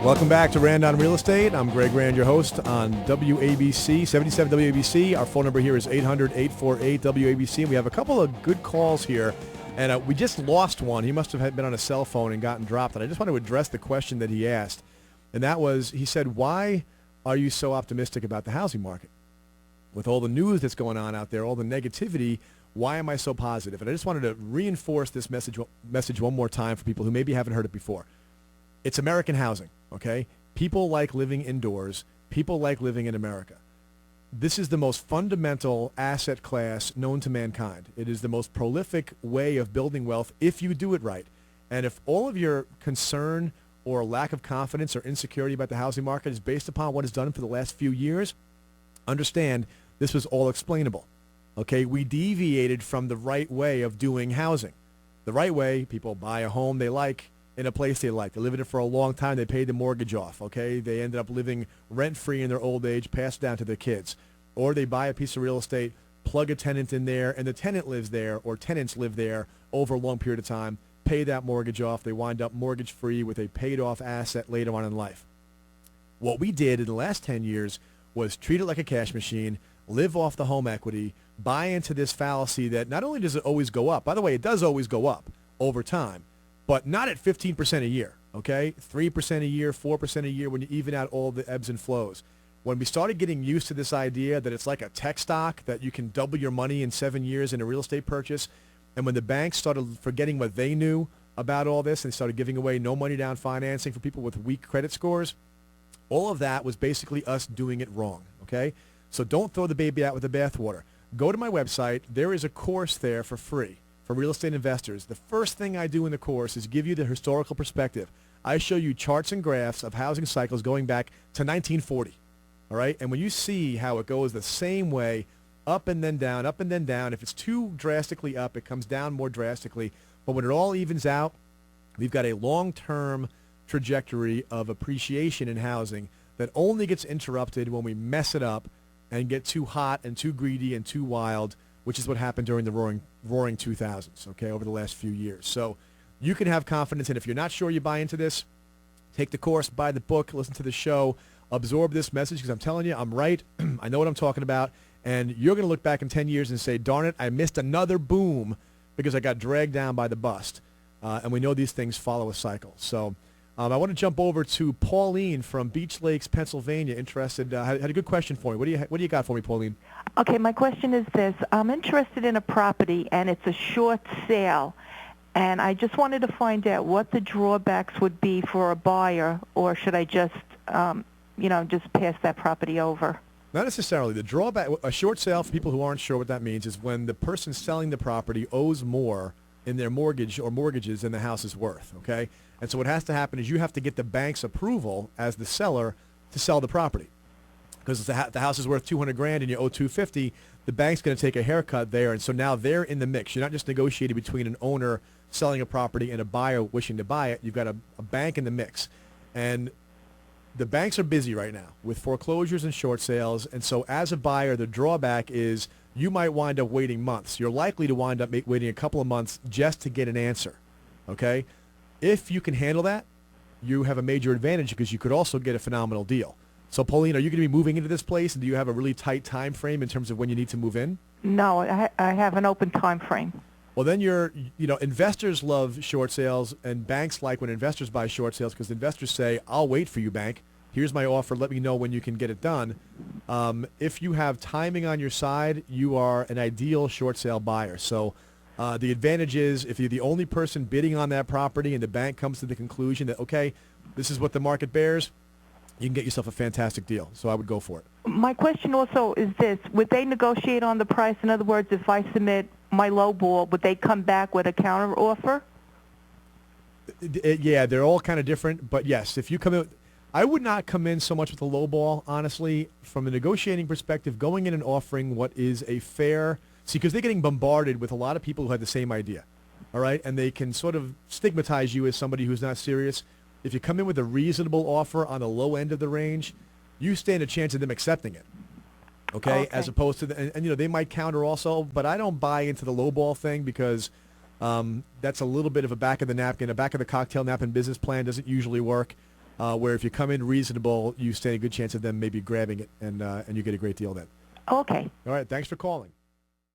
Welcome back to Rand on Real Estate. I'm Greg Rand, your host on WABC, 77 WABC. Our phone number here is 800-848-WABC. And we have a couple of good calls here. And we just lost one. He must have been on a cell phone and gotten dropped. And I just want to address the question that he asked. And that was, he said, why are you so optimistic about the housing market? With all the news that's going on out there, all the negativity, why am I so positive? And I just wanted to reinforce this message one more time for people who maybe haven't heard it before. It's American housing, okay? People like living indoors. People like living in America. This is the most fundamental asset class known to mankind. It is the most prolific way of building wealth if you do it right. And if all of your concern or lack of confidence or insecurity about the housing market is based upon what is done for the last few years, understand this was all explainable. Okay, we deviated from the right way of doing housing. The right way, people buy a home they like in a place they like. They live in it for a long time. They paid the mortgage off, okay? They ended up living rent-free in their old age, passed down to their kids. Or they buy a piece of real estate, plug a tenant in there, and the tenant lives there, or tenants live there over a long period of time, pay that mortgage off. They wind up mortgage-free with a paid-off asset later on in life. What we did in the last 10 years was treat it like a cash machine, live off the home equity, buy into this fallacy that not only does it always go up, by the way, it does always go up over time, but not at 15% a year, okay? 3% a year, 4% a year when you even out all the ebbs and flows. When we started getting used to this idea that it's like a tech stock, that you can double your money in 7 years in a real estate purchase, and when the banks started forgetting what they knew about all this and started giving away no money down financing for people with weak credit scores, all of that was basically us doing it wrong, okay? So don't throw the baby out with the bathwater. Go to my website. There is a course there for free for real estate investors. The first thing I do in the course is give you the historical perspective. I show you charts and graphs of housing cycles going back to 1940, all right? And when you see how it goes the same way, up and then down, up and then down, if it's too drastically up, it comes down more drastically. But when it all evens out, we've got a long-term trajectory of appreciation in housing that only gets interrupted when we mess it up and get too hot and too greedy and too wild, which is what happened during the roaring 2000s, okay, over the last few years. So you can have confidence, and if you're not sure you buy into this, take the course, buy the book, listen to the show, absorb this message, because I'm telling you, I'm right. I know what I'm talking about, and you're going to look back in 10 years and say, darn it, I missed another boom because I got dragged down by the bust. And we know these things follow a cycle. So I want to jump over to Pauline from Beach Lakes, Pennsylvania. Interested, had a good question for me. What do you got for me, Pauline? Okay, my question is this. I'm interested in a property, and it's a short sale. And I just wanted to find out what the drawbacks would be for a buyer, or should I just, just pass that property over? Not necessarily. The drawback, a short sale, for people who aren't sure what that means, is when the person selling the property owes more in their mortgage or mortgages than the house is worth, okay? And so what has to happen is you have to get the bank's approval as the seller to sell the property. Because the house is worth $200,000 and you owe $250, the bank's going to take a haircut there, and so now they're in the mix. You're not just negotiating between an owner selling a property and a buyer wishing to buy it. You've got a bank in the mix. And the banks are busy right now with foreclosures and short sales, and so as a buyer, the drawback is you might wind up waiting months. You're likely to wind up waiting a couple of months just to get an answer, okay? If you can handle that, you have a major advantage because you could also get a phenomenal deal. So, Pauline, are you going to be moving into this place, and do you have a really tight time frame in terms of when you need to move in? No, I have an open time frame. Well, then investors love short sales, and banks like when investors buy short sales because investors say, I'll wait for you, bank. Here's my offer. Let me know when you can get it done. If you have timing on your side, you are an ideal short sale buyer. So the advantage is if you're the only person bidding on that property and the bank comes to the conclusion that, okay, this is what the market bears, you can get yourself a fantastic deal. So I would go for it. My question also is this. Would they negotiate on the price? In other words, if I submit my low ball, would they come back with a counter offer? Yeah, they're all kind of different. But, yes, if you come in, I would not come in so much with a low ball, honestly. From a negotiating perspective, going in and offering what is a fair – see, because they're getting bombarded with a lot of people who had the same idea, all right? And they can sort of stigmatize you as somebody who's not serious. If you come in with a reasonable offer on the low end of the range, you stand a chance of them accepting it, okay? As opposed to and they might counter also, but I don't buy into the low ball thing because that's a little bit of a back of the napkin, a back of the cocktail napkin business plan doesn't usually work. where if you come in reasonable, you stand a good chance of them maybe grabbing it, and you get a great deal then. Okay. All right. Thanks for calling.